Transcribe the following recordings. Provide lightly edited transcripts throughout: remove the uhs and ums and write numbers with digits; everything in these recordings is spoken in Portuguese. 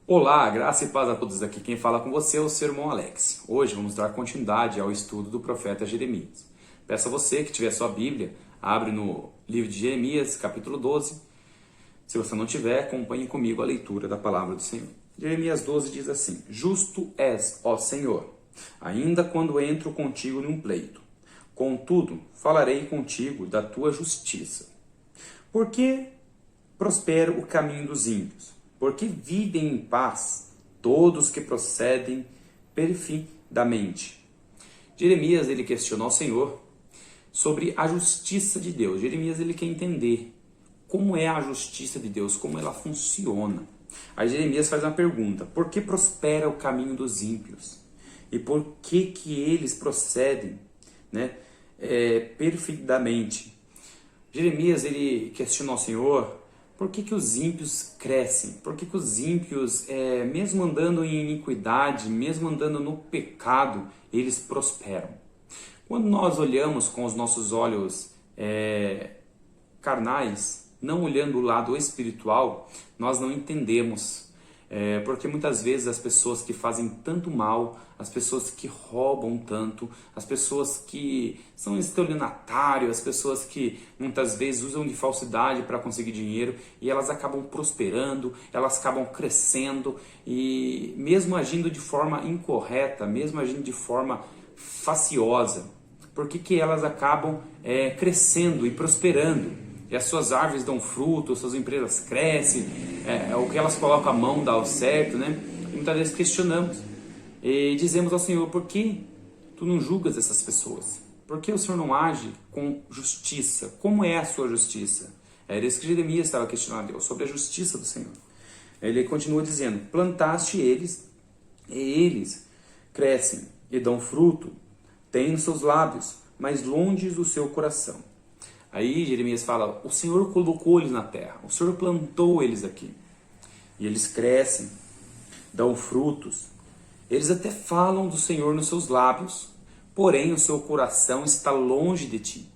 Olá, graça e paz a todos aqui. Quem fala com você é o seu irmão Alex. Hoje vamos dar continuidade ao estudo do profeta Jeremias. Peço a você que tiver sua Bíblia, abre no livro de Jeremias, capítulo 12. Se você não tiver, acompanhe comigo a leitura da palavra do Senhor. Jeremias 12 diz assim: Justo és, ó Senhor, ainda quando entro contigo num pleito. Contudo, falarei contigo da tua justiça. Por que prospera o caminho dos ímpios? Porque vivem em paz todos que procedem perfidamente. Jeremias ele questionou ao Senhor sobre a justiça de Deus. Jeremias ele quer entender como é a justiça de Deus, como ela funciona. Aí Jeremias faz uma pergunta: por que prospera o caminho dos ímpios? E por que eles procedem, perfidamente? Jeremias ele questionou ao Senhor por que os ímpios crescem, por que os ímpios, mesmo andando em iniquidade, mesmo andando no pecado, eles prosperam. Quando nós olhamos com os nossos olhos carnais, não olhando o lado espiritual, nós não entendemos. Porque muitas vezes as pessoas que fazem tanto mal, as pessoas que roubam tanto, as pessoas que são estelionatários, as pessoas que muitas vezes usam de falsidade para conseguir dinheiro e elas acabam prosperando, elas acabam crescendo e mesmo agindo de forma incorreta, mesmo agindo de forma faciosa, por que elas acabam crescendo e prosperando? E as suas árvores dão fruto, as suas empresas crescem, o que elas colocam a mão dá o certo, né? E muitas vezes questionamos e dizemos ao Senhor: por que tu não julgas essas pessoas? Por que o Senhor não age com justiça? Como é a sua justiça? Era isso que Jeremias estava questionando a Deus, sobre a justiça do Senhor. Ele continua dizendo: plantaste eles, e eles crescem e dão fruto, têm nos seus lábios, mas longe do seu coração. Aí Jeremias fala: o Senhor colocou eles na terra, o Senhor plantou eles aqui. E eles crescem, dão frutos. Eles até falam do Senhor nos seus lábios, porém o seu coração está longe de ti.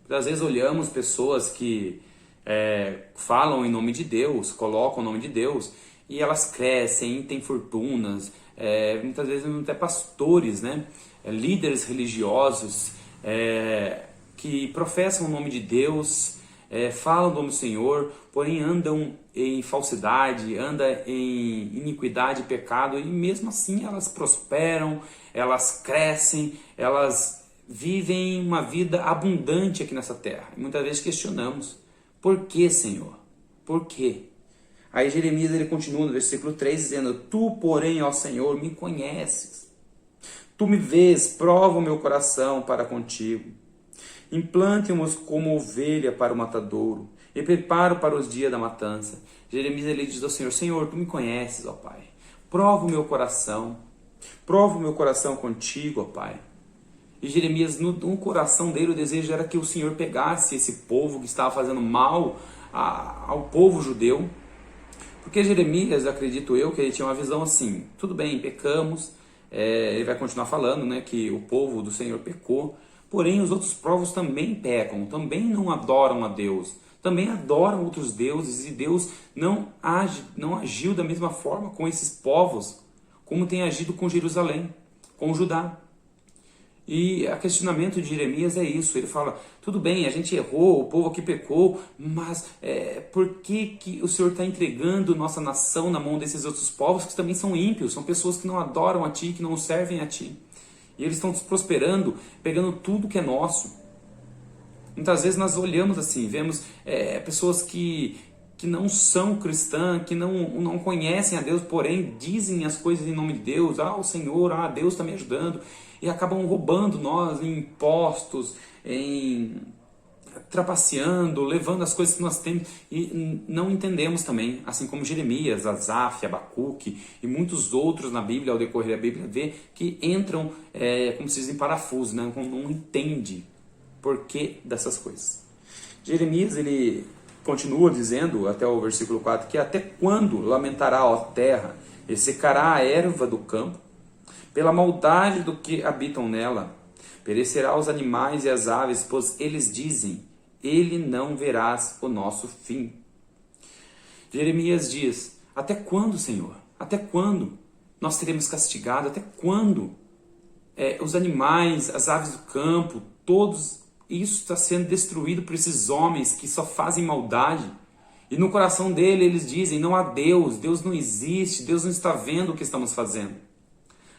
Às vezes olhamos pessoas que falam em nome de Deus, colocam o nome de Deus, e elas crescem, têm fortunas, muitas vezes até pastores, líderes religiosos, que professam o nome de Deus, falam do nome do Senhor, porém andam em falsidade, andam em iniquidade e pecado, e mesmo assim elas prosperam, elas crescem, elas vivem uma vida abundante aqui nessa terra. E muitas vezes questionamos: por que, Senhor? Por quê? Aí Jeremias ele continua no versículo 3 dizendo: Tu, porém, ó Senhor, me conheces. Tu me vês, prova o meu coração para contigo. Implante-nos como ovelha para o matadouro e preparo para os dias da matança. Jeremias ele diz ao Senhor: Senhor, tu me conheces, ó Pai. Prova o meu coração contigo, ó Pai. E Jeremias, no coração dele, o desejo era que o Senhor pegasse esse povo que estava fazendo mal ao povo judeu. Porque Jeremias, acredito eu, que ele tinha uma visão assim: tudo bem, pecamos, ele vai continuar falando, que o povo do Senhor pecou, porém os outros povos também pecam, também não adoram a Deus, também adoram outros deuses, e Deus não agiu da mesma forma com esses povos como tem agido com Jerusalém, com Judá. E o questionamento de Jeremias é isso: ele fala, tudo bem, a gente errou, o povo aqui pecou, mas por que o Senhor está entregando nossa nação na mão desses outros povos que também são ímpios, são pessoas que não adoram a Ti, que não servem a Ti? E eles estão prosperando, pegando tudo que é nosso. Muitas vezes nós olhamos assim, vemos pessoas que não são cristãs, que não conhecem a Deus, porém dizem as coisas em nome de Deus. O Senhor, Deus está me ajudando. E acabam roubando nós em impostos, trapaceando, levando as coisas que nós temos e não entendemos também, assim como Jeremias, Asaf, Abacuque e muitos outros na Bíblia, ao decorrer da Bíblia, vê que entram, como se diz, em parafuso, não entende porquê dessas coisas. Jeremias, ele continua dizendo, até o versículo 4, que até quando lamentará a terra e secará a erva do campo, pela maldade do que habitam nela? Perecerá os animais e as aves, pois eles dizem: ele não verás o nosso fim. Jeremias diz: Até quando, Senhor? Até quando nós seremos castigados? Até quando os animais, as aves do campo, todos, isso está sendo destruído por esses homens que só fazem maldade? E no coração dele eles dizem, não há Deus, Deus não existe, Deus não está vendo o que estamos fazendo.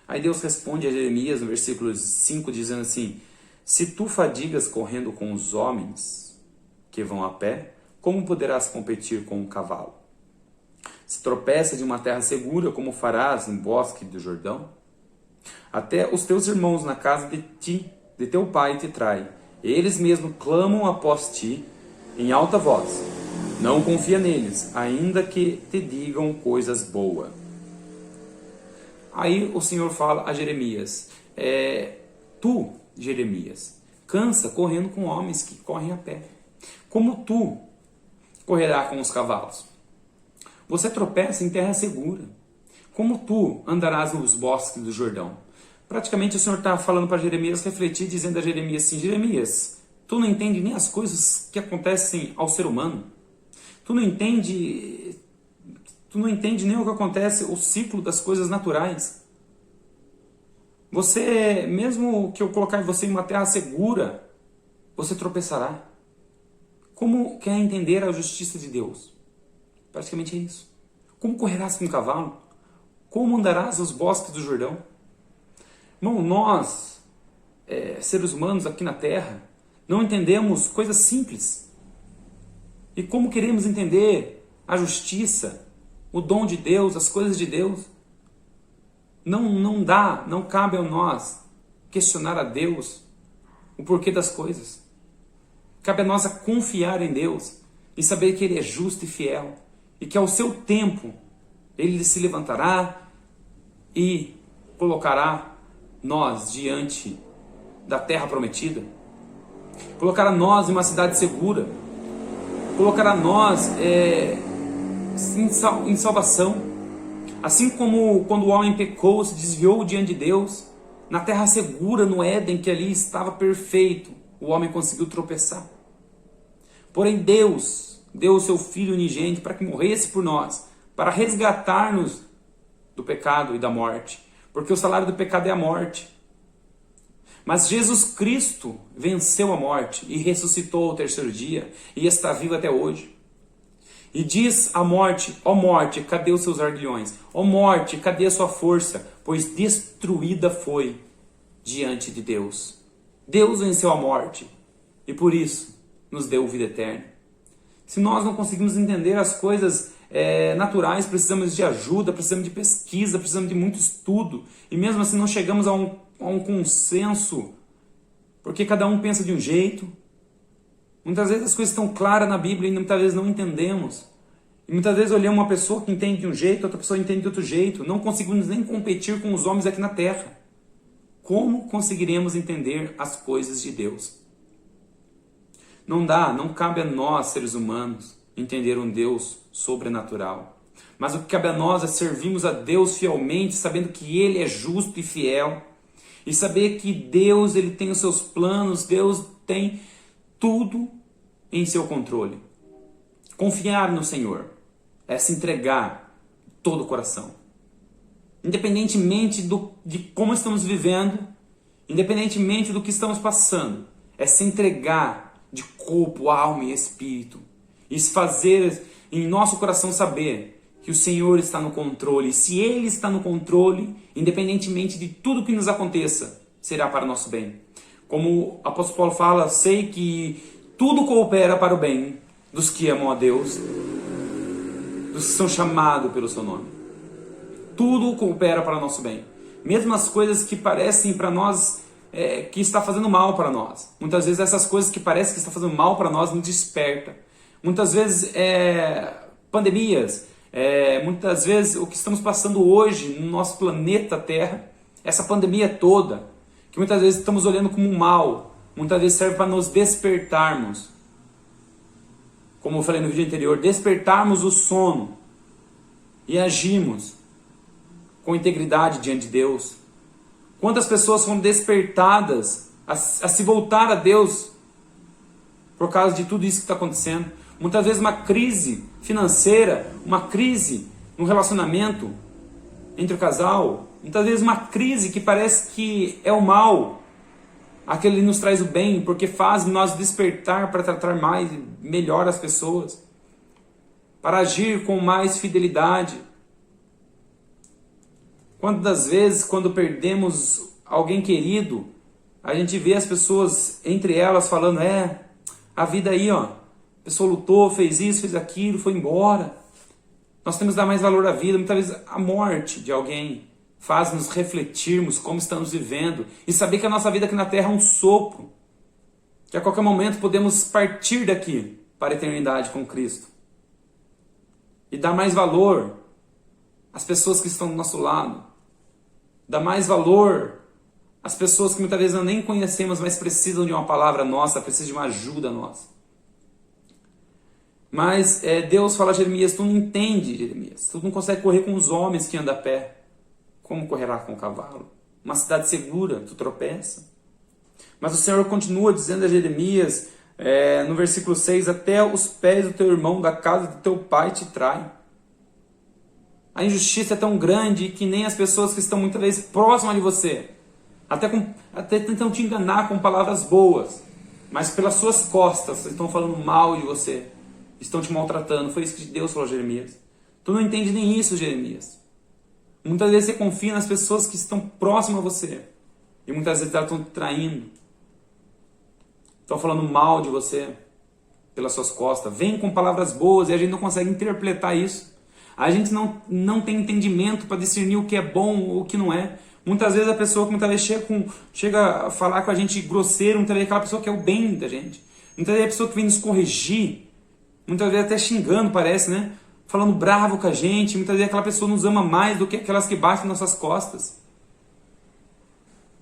Aí Deus responde a Jeremias no versículo 5, dizendo assim, se tu fadigas correndo com os homens que vão a pé, como poderás competir com um cavalo? Se tropeça de uma terra segura, como farás em bosque do Jordão? Até os teus irmãos na casa de teu pai te traem. Eles mesmos clamam após ti em alta voz. Não confia neles, ainda que te digam coisas boas. Aí o Senhor fala a Jeremias, tu, Jeremias, cansa correndo com homens que correm a pé. Como tu correrá com os cavalos? Você tropeça em terra segura. Como tu andarás nos bosques do Jordão? Praticamente o Senhor está falando para Jeremias refletir, dizendo a Jeremias assim, Jeremias, tu não entende nem as coisas que acontecem ao ser humano. Tu não entende nem o que acontece, o ciclo das coisas naturais. Você, mesmo que eu colocar você em uma terra segura, você tropeçará. Como quer entender a justiça de Deus? Praticamente é isso. Como correrás com um cavalo? Como andarás nos bosques do Jordão? Irmão, nós, seres humanos aqui na Terra, não entendemos coisas simples. E como queremos entender a justiça, o dom de Deus, as coisas de Deus? Não cabe a nós questionar a Deus o porquê das coisas. Cabe a nós a confiar em Deus e saber que Ele é justo e fiel. E que ao seu tempo Ele se levantará e colocará nós diante da terra prometida. Colocará nós em uma cidade segura. Colocará nós em salvação. Assim como quando o homem pecou, se desviou diante de Deus, na terra segura, no Éden, que ali estava perfeito, o homem conseguiu tropeçar. Porém Deus deu o seu Filho unigênito para que morresse por nós, para resgatar-nos do pecado e da morte. Porque o salário do pecado é a morte. Mas Jesus Cristo venceu a morte e ressuscitou ao terceiro dia e está vivo até hoje. E diz a morte, ó morte, cadê os seus arguilhões? Ó morte, cadê a sua força? Pois destruída foi diante de Deus. Deus venceu a morte e por isso nos deu vida eterna. Se nós não conseguimos entender as coisas naturais, precisamos de ajuda, precisamos de pesquisa, precisamos de muito estudo. E mesmo assim não chegamos a um consenso, porque cada um pensa de um jeito. Muitas vezes as coisas estão claras na Bíblia e muitas vezes não entendemos. E muitas vezes olhamos uma pessoa que entende de um jeito, outra pessoa entende de outro jeito. Não conseguimos nem competir com os homens aqui na terra. Como conseguiremos entender as coisas de Deus? Não cabe a nós, seres humanos, entender um Deus sobrenatural. Mas o que cabe a nós é servirmos a Deus fielmente, sabendo que Ele é justo e fiel. E saber que Deus, Ele tem os seus planos, Deus tem tudo em seu controle. Confiar no Senhor é se entregar todo o coração. Independentemente de como estamos vivendo, independentemente do que estamos passando, é se entregar de corpo, alma e espírito. E se fazer em nosso coração saber que o Senhor está no controle. E se Ele está no controle, independentemente de tudo que nos aconteça, será para o nosso bem. Como o apóstolo Paulo fala, sei que tudo coopera para o bem dos que amam a Deus, dos que são chamados pelo seu nome. Tudo coopera para o nosso bem. Mesmo as coisas que parecem para nós que está fazendo mal para nós. Muitas vezes essas coisas que parecem que está fazendo mal para nós nos desperta. Muitas vezes pandemias, muitas vezes o que estamos passando hoje no nosso planeta Terra, essa pandemia toda, que muitas vezes estamos olhando como um mal, muitas vezes serve para nos despertarmos. Como eu falei no vídeo anterior, despertarmos o sono e agirmos com integridade diante de Deus. Quantas pessoas foram despertadas a se voltar a Deus por causa de tudo isso que está acontecendo? Muitas vezes uma crise financeira, uma crise num relacionamento entre o casal, muitas vezes uma crise que parece que é o mal, aquele nos traz o bem, porque faz nós despertar para tratar mais e melhor as pessoas, para agir com mais fidelidade. Quantas vezes, quando perdemos alguém querido, a gente vê as pessoas, entre elas, falando, a vida aí, ó, a pessoa lutou, fez isso, fez aquilo, foi embora. Nós temos que dar mais valor à vida. Muitas vezes a morte de alguém faz nos refletirmos como estamos vivendo e saber que a nossa vida aqui na Terra é um sopro, que a qualquer momento podemos partir daqui para a eternidade com Cristo. E dar mais valor às pessoas que estão do nosso lado. Dar mais valor às pessoas que muitas vezes nós nem conhecemos, mas precisam de uma palavra nossa, precisam de uma ajuda nossa. Mas Deus fala a Jeremias, tu não entende, Jeremias. Tu não consegue correr com os homens que andam a pé. Como correrá com o cavalo? Uma cidade segura, tu tropeça. Mas o Senhor continua dizendo a Jeremias, no versículo 6, até os pés do teu irmão da casa do teu pai te traem. A injustiça é tão grande que nem as pessoas que estão muitas vezes próximas de você, até tentam te enganar com palavras boas, mas pelas suas costas estão falando mal de você, estão te maltratando. Foi isso que Deus falou a Jeremias. Tu não entende nem isso, Jeremias. Muitas vezes você confia nas pessoas que estão próximas a você, e muitas vezes elas estão te traindo, estão falando mal de você pelas suas costas. Vem com palavras boas e a gente não consegue interpretar isso. A gente não tem entendimento para discernir o que é bom ou o que não é. Muitas vezes a pessoa que muitas vezes chega a falar com a gente grosseiro, muitas vezes aquela pessoa que é o bem da gente. Muitas vezes a pessoa que vem nos corrigir, muitas vezes até xingando, parece, né? Falando bravo com a gente. Muitas vezes aquela pessoa nos ama mais do que aquelas que batem nas nossas costas.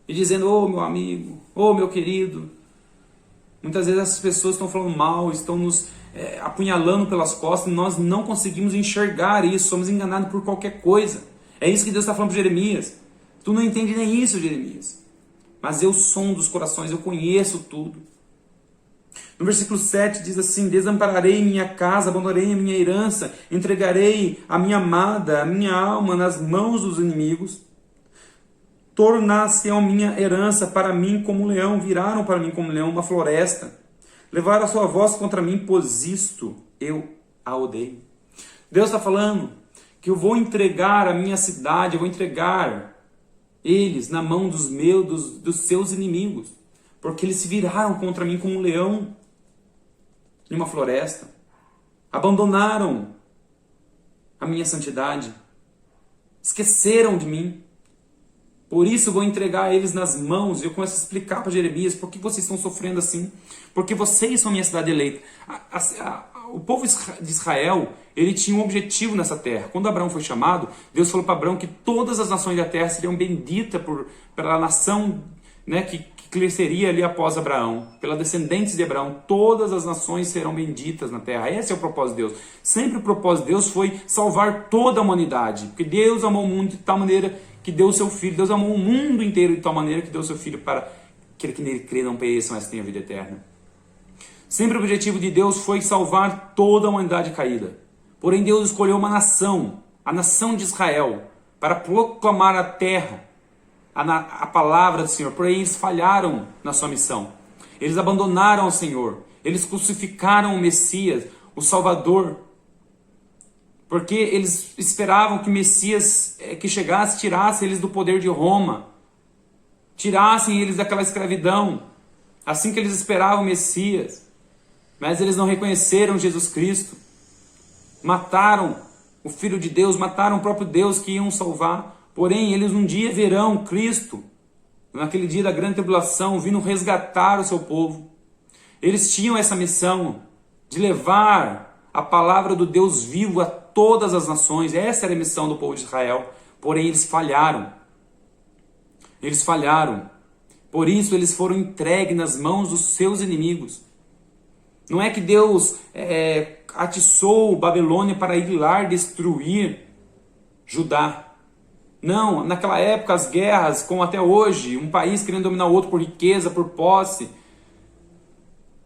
E dizendo, ô meu amigo, ô meu querido. Muitas vezes essas pessoas estão falando mal, estão nos apunhalando pelas costas, e nós não conseguimos enxergar isso, somos enganados por qualquer coisa. É isso que Deus está falando para Jeremias. Tu não entende nem isso, Jeremias. Mas eu sondo os corações, eu conheço tudo. No versículo 7 diz assim, desampararei minha casa, abandonarei a minha herança, entregarei a minha amada, a minha alma nas mãos dos inimigos. Tornar-se a minha herança para mim como um leão, viraram para mim como um leão, uma floresta. Levaram a sua voz contra mim, pois isto eu a odeio. Deus está falando que eu vou entregar a minha cidade, eu vou entregar eles na mão dos seus inimigos, porque eles se viraram contra mim como um leão em uma floresta. Abandonaram a minha santidade, esqueceram de mim. Por isso eu vou entregar eles nas mãos. E eu começo a explicar para Jeremias por que vocês estão sofrendo assim. Porque vocês são minha cidade eleita. O povo de Israel, ele tinha um objetivo nessa terra. Quando Abraão foi chamado, Deus falou para Abraão que todas as nações da terra seriam benditas pela nação, né, que cresceria ali após Abraão. Pela descendentes de Abraão, todas as nações serão benditas na terra. Esse é o propósito de Deus. Sempre o propósito de Deus foi salvar toda a humanidade. Porque Deus amou o mundo de tal maneira que deu o seu Filho. Deus amou o mundo inteiro de tal maneira que deu o seu Filho para que aquele que nele crê não pereça, mas tenha vida eterna. Sempre o objetivo de Deus foi salvar toda a humanidade caída. Porém, Deus escolheu uma nação, a nação de Israel, para proclamar a terra, a palavra do Senhor. Porém, eles falharam na sua missão. Eles abandonaram o Senhor. Eles crucificaram o Messias, o Salvador. Porque eles esperavam que o Messias que chegasse tirasse eles do poder de Roma, tirassem eles daquela escravidão, assim que eles esperavam o Messias. Mas eles não reconheceram Jesus Cristo, mataram o Filho de Deus, mataram o próprio Deus que iam salvar. Porém, eles um dia verão Cristo, naquele dia da grande tribulação, vindo resgatar o seu povo. Eles tinham essa missão de levar a palavra do Deus vivo a todas as nações. Essa era a missão do povo de Israel. Porém, eles falharam. Eles falharam. Por isso, eles foram entregues nas mãos dos seus inimigos. Não é que Deus atiçou Babilônia para ir lá destruir Judá. Não, naquela época as guerras, como até hoje, um país querendo dominar o outro por riqueza, por posse.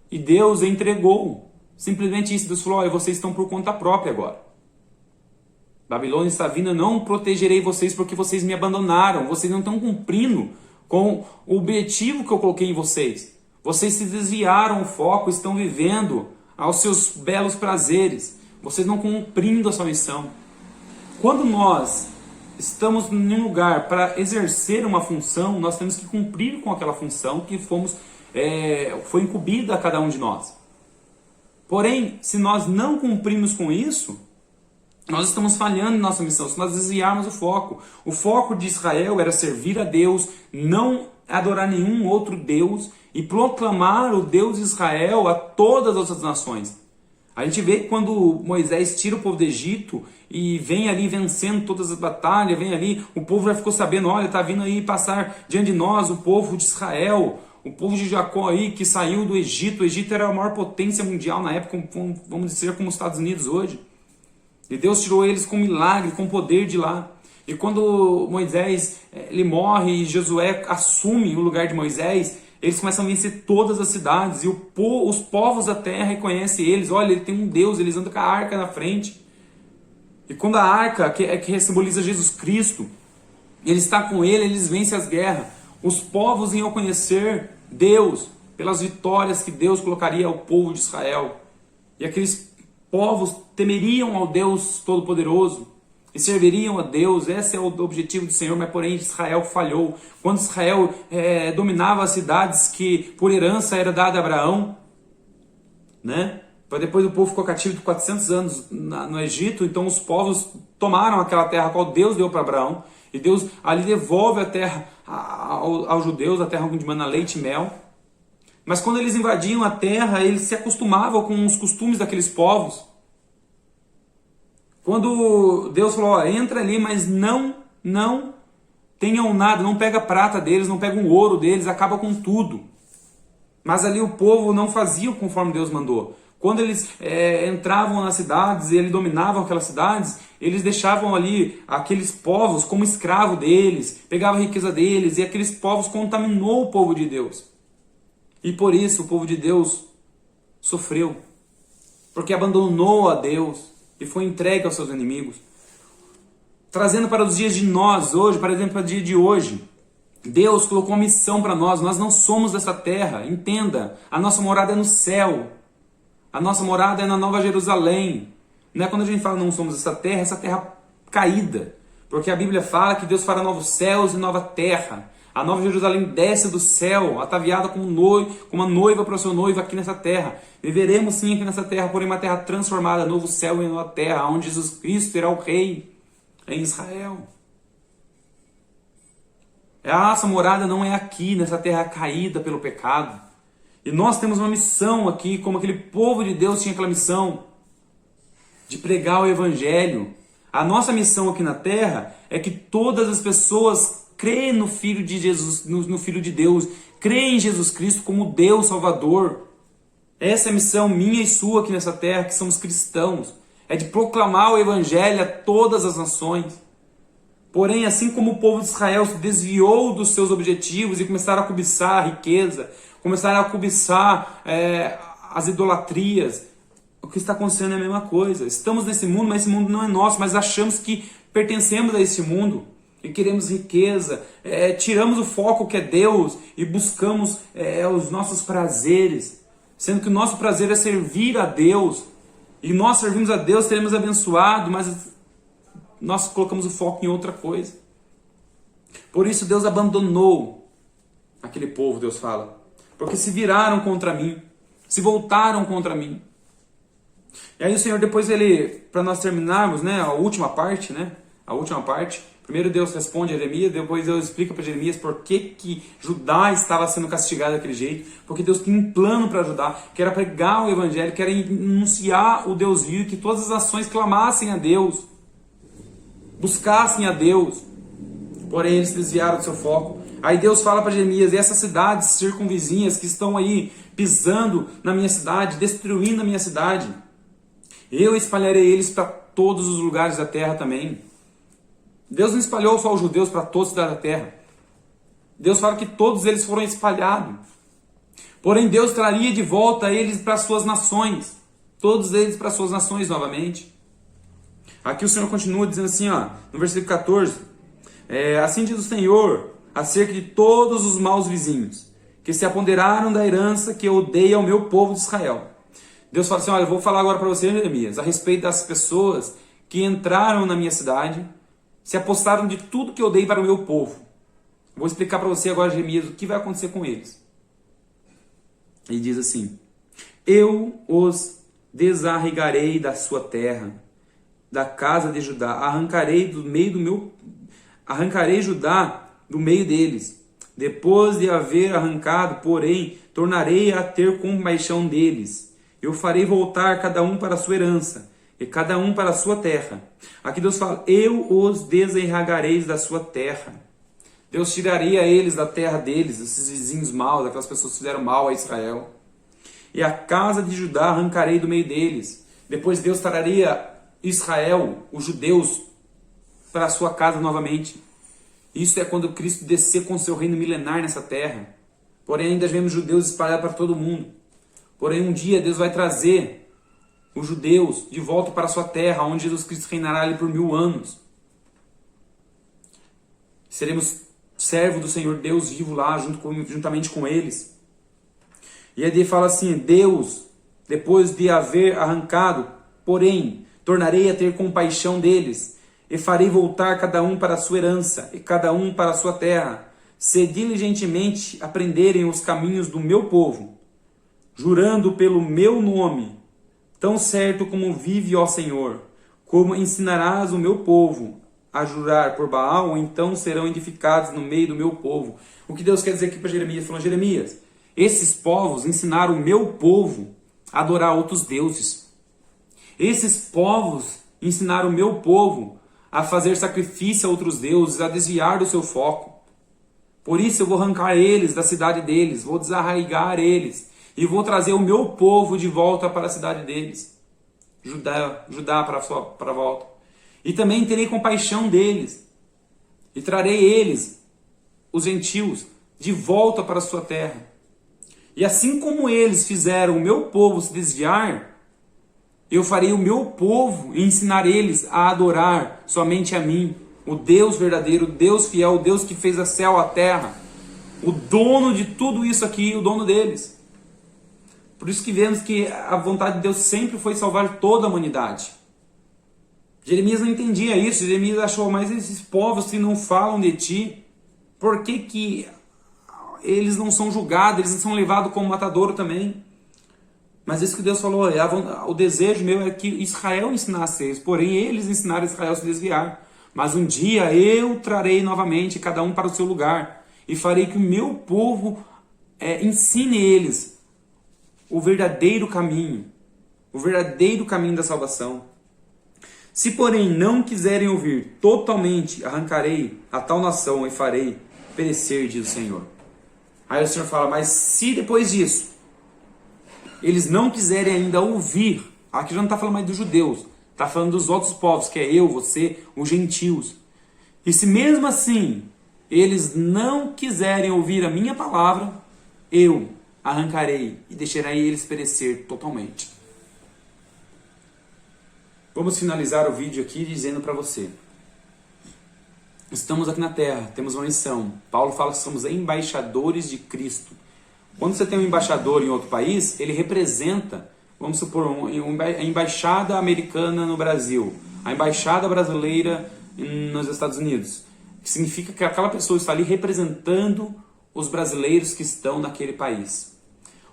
E Deus entregou. Simplesmente isso, Deus falou, olha, vocês estão por conta própria agora. Babilônia está vindo, eu não protegerei vocês porque vocês me abandonaram. Vocês não estão cumprindo com o objetivo que eu coloquei em vocês. Vocês se desviaram o foco, estão vivendo aos seus belos prazeres. Vocês não cumprindo a sua missão. Quando nós estamos em um lugar para exercer uma função, nós temos que cumprir com aquela função que foi incumbida a cada um de nós. Porém, se nós não cumprimos com isso, nós estamos falhando em nossa missão, se nós desviarmos o foco. O foco de Israel era servir a Deus, não adorar nenhum outro Deus e proclamar o Deus de Israel a todas as outras nações. A gente vê que quando Moisés tira o povo do Egito e vem ali vencendo todas as batalhas, vem ali, o povo já ficou sabendo, olha, está vindo aí passar diante de nós o povo de Israel, o povo de Jacó aí que saiu do Egito. O Egito era a maior potência mundial na época, vamos dizer como os Estados Unidos hoje. E Deus tirou eles com milagre, com poder de lá. E quando Moisés ele morre e Josué assume o lugar de Moisés, eles começam a vencer todas as cidades. E os povos da terra reconhecem eles. Olha, ele tem um Deus, eles andam com a arca na frente. E quando a arca, que simboliza Jesus Cristo, ele está com ele, eles vencem as guerras. Os povos iam conhecer Deus pelas vitórias que Deus colocaria ao povo de Israel. E aqueles povos temeriam ao Deus Todo-Poderoso e serviriam a Deus. Esse é o objetivo do Senhor, mas porém Israel falhou. Quando Israel dominava as cidades que por herança era dada a Abraão, né? Depois o povo ficou cativo de 400 anos no Egito, então os povos tomaram aquela terra a qual Deus deu para Abraão, e Deus ali devolve a terra aos judeus, a terra de mana, leite e mel. Mas quando eles invadiam a terra, eles se acostumavam com os costumes daqueles povos. Quando Deus falou, ó, entra ali, mas não tenham nada, não pega a prata deles, não pega o ouro deles, acaba com tudo. Mas ali o povo não fazia conforme Deus mandou. Quando eles entravam nas cidades e eles dominavam aquelas cidades, eles deixavam ali aqueles povos como escravo deles, pegavam a riqueza deles, e aqueles povos contaminou o povo de Deus. E por isso o povo de Deus sofreu, porque abandonou a Deus e foi entregue aos seus inimigos. Trazendo para os dias de nós hoje, por exemplo, para o dia de hoje, Deus colocou uma missão para nós. Nós não somos dessa terra, entenda, a nossa morada é no céu, a nossa morada é na Nova Jerusalém. Não é quando a gente fala não somos dessa terra, essa terra caída, porque a Bíblia fala que Deus fará novos céus e nova terra. A Nova Jerusalém desce do céu, ataviada como uma noiva para o seu noivo aqui nessa terra. Viveremos sim aqui nessa terra, porém uma terra transformada, novo céu e nova terra, onde Jesus Cristo será o rei em Israel. A nossa morada não é aqui, nessa terra caída pelo pecado. E nós temos uma missão aqui, como aquele povo de Deus tinha aquela missão de pregar o Evangelho. A nossa missão aqui na terra é que todas as pessoas creem no Filho de Jesus, no Filho de Deus, creem em Jesus Cristo como Deus Salvador. Essa é a missão minha e sua aqui nessa terra, que somos cristãos. É de proclamar o Evangelho a todas as nações. Porém, assim como o povo de Israel se desviou dos seus objetivos e começaram a cobiçar a riqueza, começaram a cobiçar as idolatrias, o que está acontecendo é a mesma coisa. Estamos nesse mundo, mas esse mundo não é nosso, mas achamos que pertencemos a esse mundo e queremos riqueza, tiramos o foco que é Deus e buscamos os nossos prazeres, sendo que o nosso prazer é servir a Deus, e nós servimos a Deus, seremos abençoados, mas nós colocamos o foco em outra coisa. Por isso Deus abandonou aquele povo, Deus fala, porque se viraram contra mim, se voltaram contra mim. E aí o Senhor, depois para nós terminarmos, né, a última parte, primeiro Deus responde a Jeremias, depois Deus explica para Jeremias por que Judá estava sendo castigado daquele jeito, porque Deus tinha um plano para Judá, que era pregar o Evangelho, que era anunciar o Deus vivo, que todas as nações clamassem a Deus, buscassem a Deus. Porém eles desviaram do seu foco. Aí Deus fala para Jeremias, e essas cidades circunvizinhas que estão aí pisando na minha cidade, destruindo a minha cidade, eu espalharei eles para todos os lugares da terra também. Deus não espalhou só os judeus para toda a cidade da terra. Deus fala que todos eles foram espalhados. Porém Deus traria de volta eles para suas nações. Todos eles para suas nações novamente. Aqui o Senhor continua dizendo assim, ó, no versículo 14, assim diz o Senhor, acerca de todos os maus vizinhos, que se apoderaram da herança que eu dei ao meu povo de Israel. Deus fala assim, olha, eu vou falar agora para você, Jeremias, a respeito das pessoas que entraram na minha cidade, se apostaram de tudo que eu dei para o meu povo. Vou explicar para você agora, Jeremias, o que vai acontecer com eles. Ele diz assim, eu os desarraigarei da sua terra, da casa de Judá, arrancarei Judá do meio deles. Depois de haver arrancado, porém, tornarei a ter compaixão deles. Eu farei voltar cada um para a sua herança, e cada um para a sua terra. Aqui Deus fala, eu os desarraigarei da sua terra. Deus tiraria eles da terra deles, esses vizinhos maus, aquelas pessoas que fizeram mal a Israel. E a casa de Judá arrancarei do meio deles. Depois Deus traria Israel, os judeus, para a sua casa novamente. Isso é quando Cristo descer com seu reino milenar nessa terra. Porém, ainda vemos judeus espalhados para todo mundo. Porém, um dia Deus vai trazer os judeus de volta para a sua terra, onde Jesus Cristo reinará ali por 1000 anos. Seremos servo do Senhor Deus vivo lá, juntamente com eles. E aí ele fala assim, Deus, depois de haver arrancado, porém, tornarei a ter compaixão deles, e farei voltar cada um para a sua herança, e cada um para a sua terra, se diligentemente aprenderem os caminhos do meu povo, jurando pelo meu nome, tão certo como vive, ó Senhor, como ensinarás o meu povo a jurar por Baal, então serão edificados no meio do meu povo. O que Deus quer dizer aqui para Jeremias? Falou, Jeremias, esses povos ensinaram o meu povo a adorar outros deuses. Esses povos ensinaram o meu povo a fazer sacrifício a outros deuses, a desviar do seu foco. Por isso eu vou arrancar eles da cidade deles, vou desarraigar eles e vou trazer o meu povo de volta para a cidade deles. Judá para a volta. E também terei compaixão deles e trarei eles, os gentios, de volta para a sua terra. E assim como eles fizeram o meu povo se desviar, eu farei o meu povo e ensinar eles a adorar somente a mim, o Deus verdadeiro, o Deus fiel, o Deus que fez o céu, a terra, o dono de tudo isso aqui, o dono deles. Por isso que vemos que a vontade de Deus sempre foi salvar toda a humanidade. Jeremias não entendia isso, Jeremias achou, mas esses povos que não falam de ti, por que eles não são julgados, eles não são levados como matadouro também? Mas isso que Deus falou, o desejo meu é que Israel ensinasse eles, porém eles ensinaram Israel a se desviar. Mas um dia eu trarei novamente cada um para o seu lugar e farei que o meu povo ensine eles o verdadeiro caminho da salvação. Se porém não quiserem ouvir, totalmente arrancarei a tal nação e farei perecer, diz o Senhor. Aí o Senhor fala, mas se depois disso eles não quiserem ainda ouvir, aqui já não está falando mais dos judeus, está falando dos outros povos, que é eu, você, os gentios. E se mesmo assim eles não quiserem ouvir a minha palavra, eu arrancarei e deixarei eles perecer totalmente. Vamos finalizar o vídeo aqui dizendo para você. Estamos aqui na Terra, temos uma missão. Paulo fala que somos embaixadores de Cristo. Quando você tem um embaixador em outro país, ele representa, vamos supor, a embaixada americana no Brasil, a embaixada brasileira nos Estados Unidos. Que significa que aquela pessoa está ali representando os brasileiros que estão naquele país.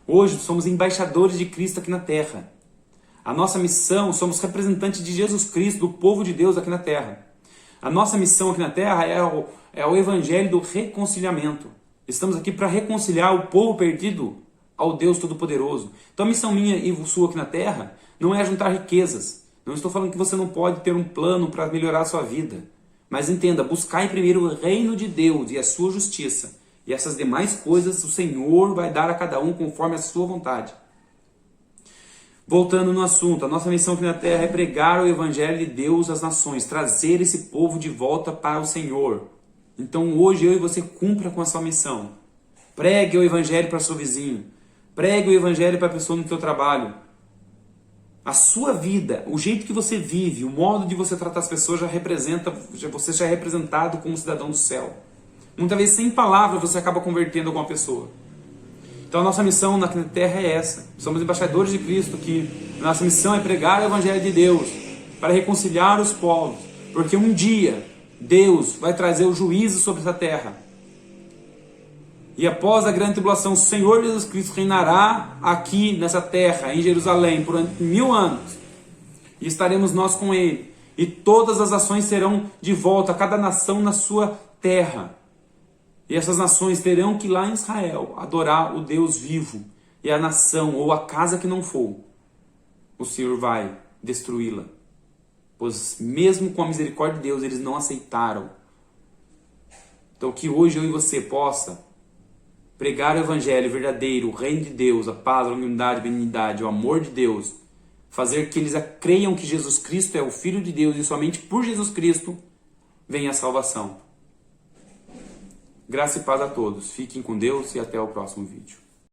Hoje somos embaixadores de Cristo aqui na Terra. A nossa missão, somos representantes de Jesus Cristo, do povo de Deus aqui na Terra. A nossa missão aqui na Terra é o evangelho do reconciliamento. Estamos aqui para reconciliar o povo perdido ao Deus Todo-Poderoso. Então a missão minha e sua aqui na Terra não é juntar riquezas. Não estou falando que você não pode ter um plano para melhorar a sua vida. Mas entenda, buscai primeiro o reino de Deus e a sua justiça. E essas demais coisas o Senhor vai dar a cada um conforme a sua vontade. Voltando no assunto, a nossa missão aqui na Terra é pregar o Evangelho de Deus às nações, trazer esse povo de volta para o Senhor. Então hoje eu e você cumpra com a sua missão. Pregue o Evangelho para seu vizinho. Pregue o Evangelho para a pessoa no seu trabalho. A sua vida, o jeito que você vive, o modo de você tratar as pessoas você já é representado como cidadão do céu. Muitas vezes, sem palavras, você acaba convertendo alguma pessoa. Então a nossa missão na terra é essa. Somos embaixadores de Cristo, que a nossa missão é pregar o Evangelho de Deus, para reconciliar os povos. Porque um dia, Deus vai trazer o juízo sobre essa terra. E após a grande tribulação, o Senhor Jesus Cristo reinará aqui nessa terra, em Jerusalém, por 1000 anos. E estaremos nós com Ele. E todas as nações serão de volta, cada nação na sua terra. E essas nações terão que ir lá em Israel adorar o Deus vivo. E a nação, ou a casa que não for, o Senhor vai destruí-la. Pois mesmo com a misericórdia de Deus, eles não aceitaram. Então que hoje eu e você possa pregar o Evangelho verdadeiro, o reino de Deus, a paz, a unidade, a benignidade, o amor de Deus. Fazer que eles creiam que Jesus Cristo é o Filho de Deus e somente por Jesus Cristo vem a salvação. Graça e paz a todos. Fiquem com Deus e até o próximo vídeo.